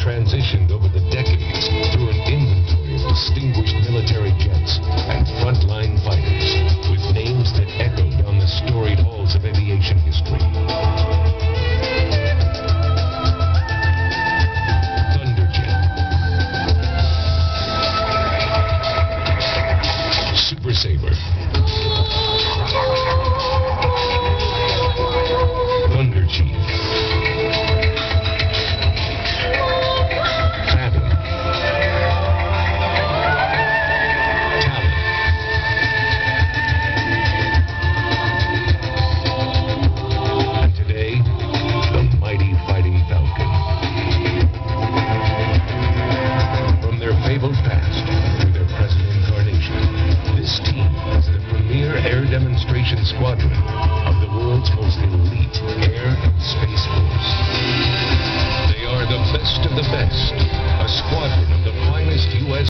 transitioned over the decades through an inventory of distinguished military jets and frontline fighters with names that echoed on the storied halls of aviation history. Thunderjet, Super Sabre, Thunder Chief, Phantom, Talon, and today, the mighty Fighting Falcon. From their fabled past to their present incarnation, this team is the premier air demonstration squadron of the world's most elite air and space force.